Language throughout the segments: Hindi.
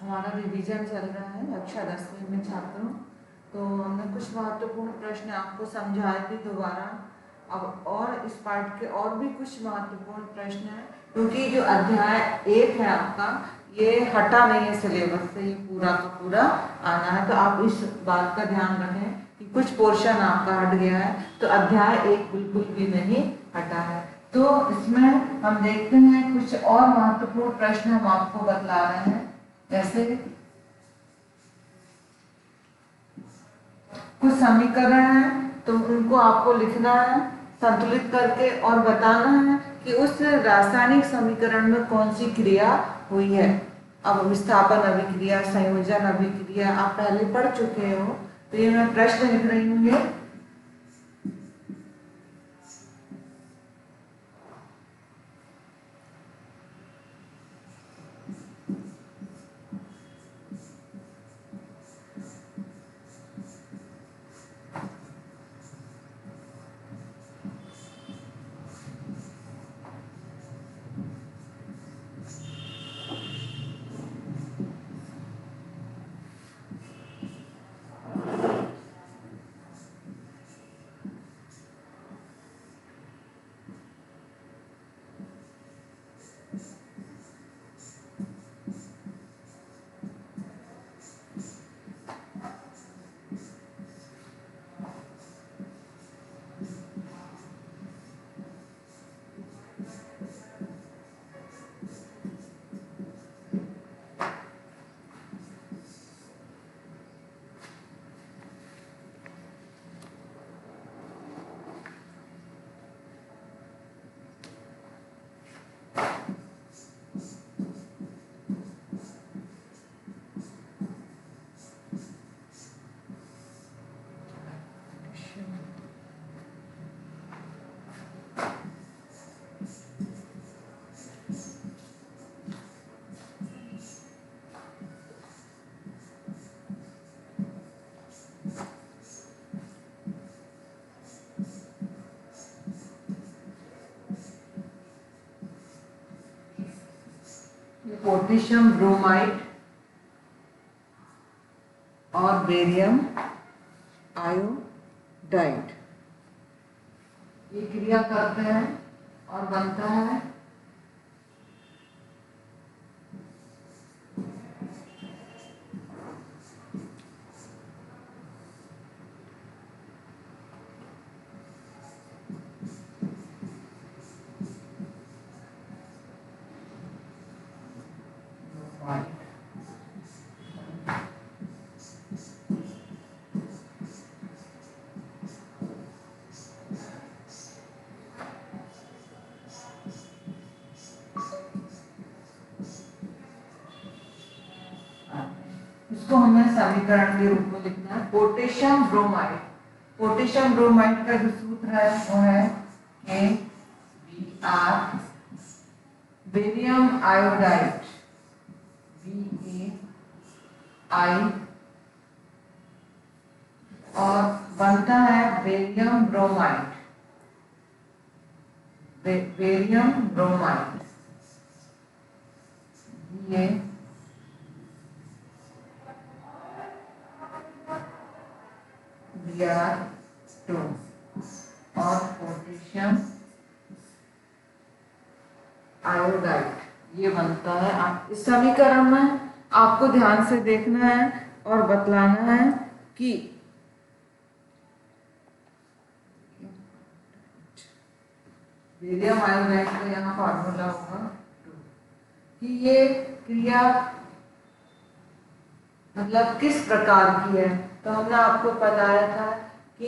हमारा रिवीजन चल रहा है कक्षा 10वीं में छात्रों। तो हमने कुछ महत्वपूर्ण प्रश्न आपको समझाए थे दोबारा। अब और इस पाठ के और भी कुछ महत्वपूर्ण प्रश्न हैं, क्योंकि जो अध्याय 1 है आपका, ये हटा नहीं है सिलेबस से, ये पूरा का पूरा आना है। तो आप इस बात का ध्यान रखें कि कुछ पोर्शन आपका हट गया है, तो अध्याय 1 बिल्कुल भी नहीं हटा है। तो इसमें हम देखते हैं कुछ और महत्वपूर्ण प्रश्न हम आपको बतला रहे हैं। जैसे कुछ समीकरण है, तो उनको आपको लिखना है संतुलित करके और बताना है कि उस रासायनिक समीकरण में कौन सी क्रिया हुई है। अब विस्थापन अभिक्रिया, संयोजन अभिक्रिया आप पहले पढ़ चुके हो, तो ये मैं प्रश्न लिख रही हूँ। ये पोटेशियम ब्रोमाइड और बेरियम आयोडाइड ये क्रिया करते हैं और बनता है इसको हमें समीकरण के रूप में लिखना है पोटेशियम ब्रोमाइड। पोटेशियम ब्रोमाइड का जो सूत्र है वो है KBr। बेरियम आयोडाइड BaI और बनता है बेरियम ब्रोमाइड। बेरियम ब्रोमाइड ये Br2 और पोटेशियम आयोडाइड ये बनता है। आप इस समीकरण में आपको ध्यान से देखना है और बतलाना है कि बेरियम आयोडाइड का यहाँ फार्मूला होगा 2 कि ये क्रिया मतलब किस प्रकार की है। तो हमने आपको बताया था कि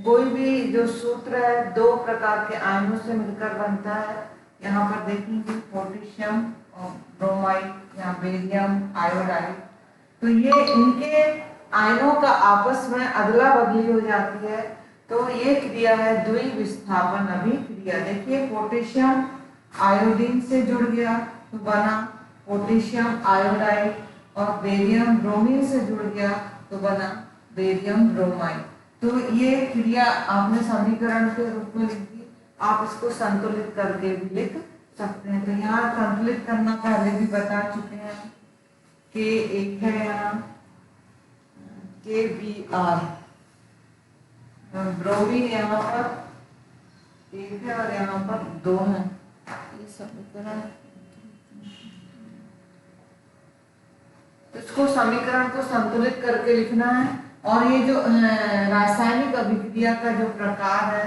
कोई भी जो सूत्र है 2 प्रकार के आयनों से मिलकर बनता है। यहाँ पर देखेंगे पोटेशियम और ब्रोमाइड या बेरियम आयोडाइड, तो ये इनके आयनों का आपस में अदला बदली हो जाती है। तो ये क्रिया है द्विविस्थापन अभिक्रिया। देखिए पोटेशियम आयोडीन से जुड़ गया तो बना पोटेशियम आयोडाइड, और बेरियम ब्रोमीन से जुड़ गया तो बना बेरियम ब्रोमाइड। तो ये क्रिया आपने समीकरण के रूप में लिखी, आप इसको संतुलित करके भी लिख सकते हैं। तो यहाँ संतुलित करना पहले भी बता चुके हैं के एक है यहाँ, KBr, ब्रोमीन यहाँ पर एक है और यहाँ पर 2 है। ये समीकरण, इसको समीकरण को संतुलित करके लिखना है। और ये जो रासायनिक अभिक्रिया का जो प्रकार है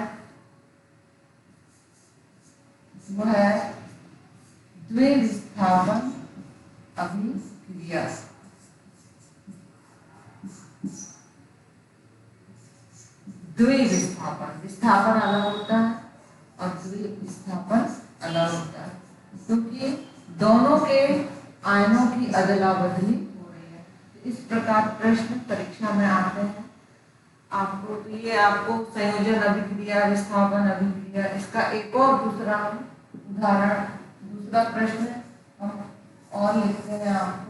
वो है द्विविस्थापन अभिक्रिया। द्विविस्थापन, विस्थापन अलग होता है और द्विविस्थापन अलग होता है, क्योंकि दोनों के आयनों की अदला बदली हो रही है। इस प्रकार प्रश्न परीक्षा में आते हैं आपको। तो ये आपको संयोजन अभिक्रिया, विस्थापन अभिक्रिया, इसका एक और दूसरा उदाहरण, दूसरा प्रश्न हम और लिखते हैं आपको।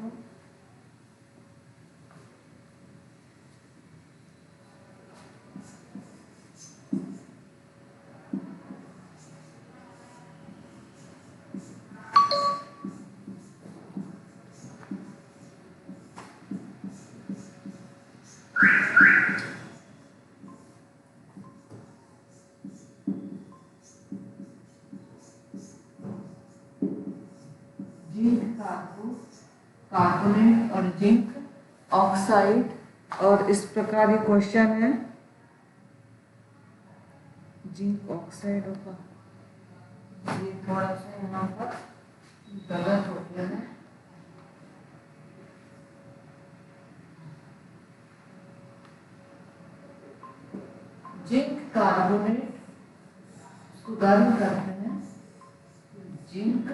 कार्बोनेट और जिंक ऑक्साइड, और इस प्रकार ये क्वेश्चन है। जिंक ऑक्साइड होगा, ये थोड़ा सा यहाँ पर गलत हो गया है। जिंक कार्बोनेट, इसको गर्म करते हैं, जिंक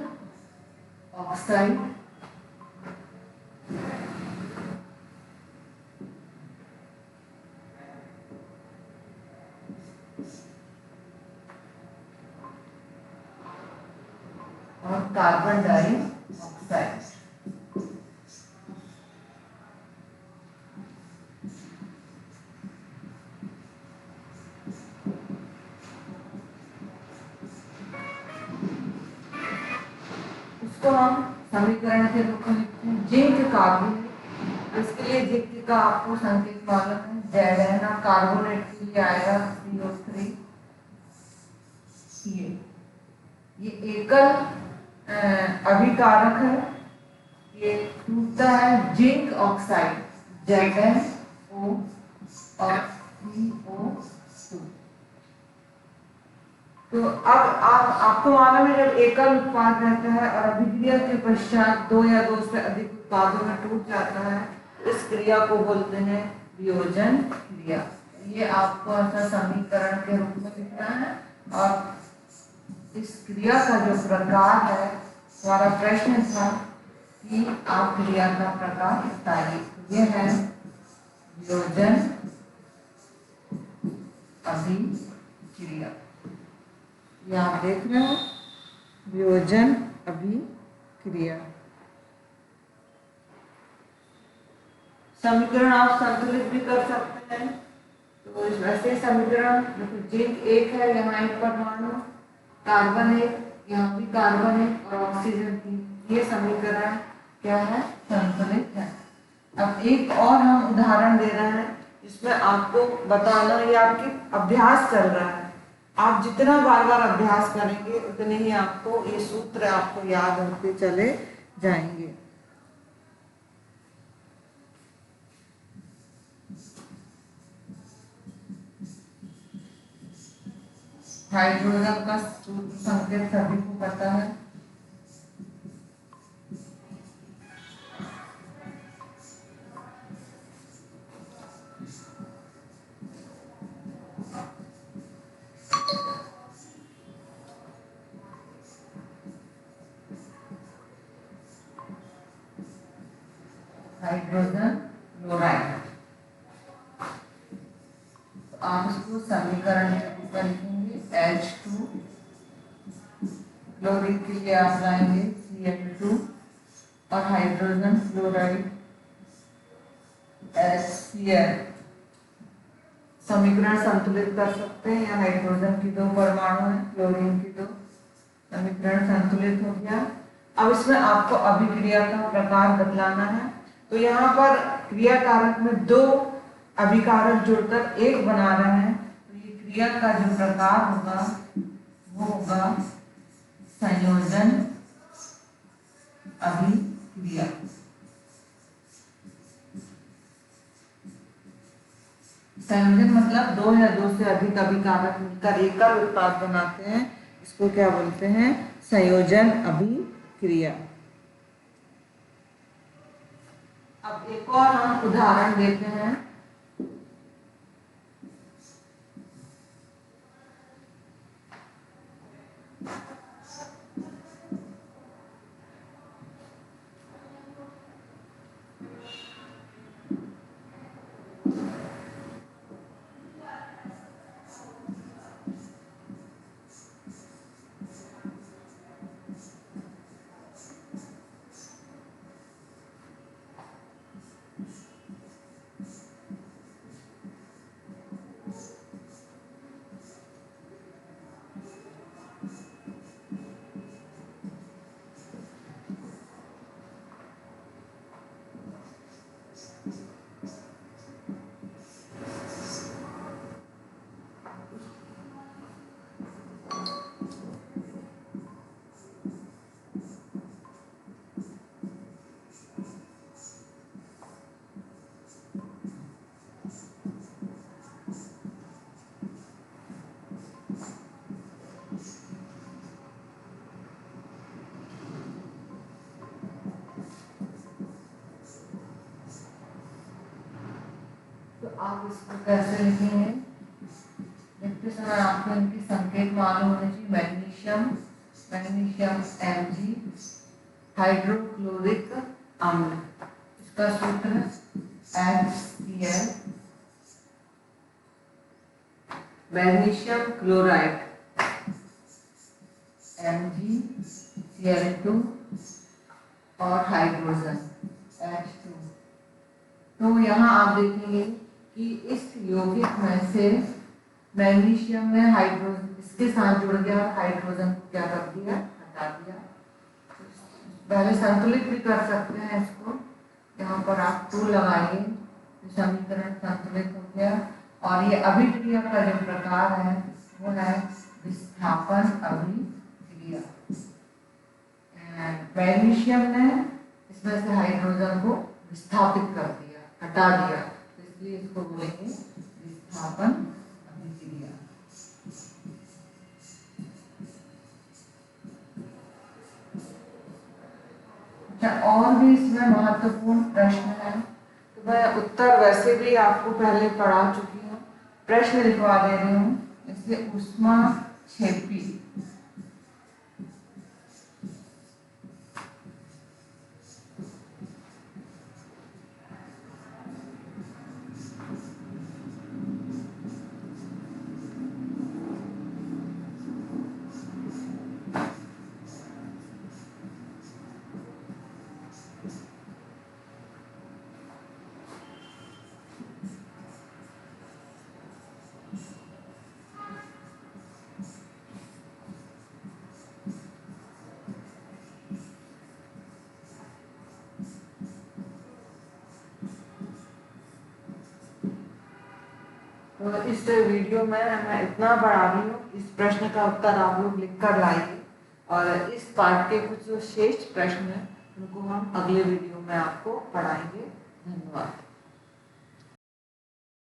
ऑक्साइड और कार्बन डाइऑक्साइड। इसको हम समीकरण के रूप में लिखते हैं। जिंक कार्बोनेट, इसके लिए जिंक का आपको संकेत मालूम है, Z है। कार्बोनेट के लिए आएगा CO3। ये एकल अभिकारक है, ये टूटता है जिंक ऑक्साइड, ZnO और CO2। तो अब आपको मालूम है जब एकल उत्पाद रहता है और अभिक्रिया के पश्चात 2 या 2 से अधिक उत्पादों में टूट जाता है, इस क्रिया को बोलते हैं वियोजन क्रिया। ये आपको ऐसा समीकरण के रूप में लिखना है। और इस क्रिया का जो प्रकार है, हमारा प्रश्न था कि आप क्रिया का प्रकार बताइए। यह है वियोजन अभिक्रिया। ये आप देख रहे हो, वियोजन अभिक्रिया। समीकरण आप संतुलित भी कर सकते हैं। तो इस वैसे समीकरण, जिंक एक है, यहाँ एक परमाणु, कार्बन है, यहाँ भी कार्बन है और ऑक्सीजन 3। ये समीकरण क्या है? संतुलित है। अब एक और हम उदाहरण दे रहे हैं, इसमें आपको बताना, ये आपकी अभ्यास चल रहा है। आप जितना बार बार अभ्यास करेंगे उतने ही आपको ये सूत्र आपको याद होते चले जाएंगे। हाइड्रोजन का सूत्र संकेत सभी को पता है। Hydrogen chloride. तो आप इसको समीकरण के रूप में लिखेंगे H2, क्लोरीन के लिए आप लाएंगे Cl2 और हाइड्रोजन क्लोराइड HCl। समीकरण संतुलित कर सकते हैं, या हाइड्रोजन की 2 परमाणु है, क्लोरीन की 2, समीकरण संतुलित हो गया। अब इसमें आपको अभिक्रिया का प्रकार बतलाना है। तो यहाँ पर क्रिया कारक में दो अभिकारक जुड़कर एक बना रहे हैं, तो ये क्रिया का जो प्रकार होगा वो होगा संयोजन अभिक्रिया। संयोजन मतलब दो या दो से अधिक अभिकारक मिलकर एकल उत्पाद बनाते हैं, इसको क्या बोलते हैं? संयोजन अभिक्रिया। अब एक और हम उदाहरण देते हैं। तो आप इसको कैसे लिखेंगे? लिखते समय आपको इनके संकेत मालूम होने चाहिए। मैग्नीशियम Mg हाइड्रोक्लोरिक अम्ल, इसका सूत्र HCl। मैग्नीशियम क्लोराइड MgCl2 और हाइड्रोजन H2। तो यहाँ आप देखेंगे कि इस यौगिक में से मैग्नीशियम में हाइड्रोजन इसके साथ जुड़ गया और हाइड्रोजन को क्या कर दिया? हटा दिया। पहले संतुलित भी कर सकते हैं इसको, यहाँ पर आप 2 लगाइए तो समीकरण संतुलित हो गया। और ये अभिक्रिया का जो प्रकार है वो है विस्थापन अभिक्रिया। मैग्नीशियम ने इसमें से हाइड्रोजन को विस्थापित कर दिया, हटा दिया, तो इसलिए इसको बोलेंगे विस्थापन अभिक्रिया। अच्छा, और भी इसमें महत्वपूर्ण प्रश्न है, तो मैं उत्तर वैसे भी आपको पहले पढ़ा चुकी हूँ, प्रश्न लिखवा दे रही हूँ। इसलिए ऊष्माक्षेपी तो इस वीडियो में मैं इतना बढ़ा रही हूँ, इस प्रश्न का उत्तर आप लोग लिख कर लाइए और इस पाठ के कुछ जो शेष प्रश्न हैं उनको हम अगले वीडियो में आपको पढ़ाएंगे। धन्यवाद।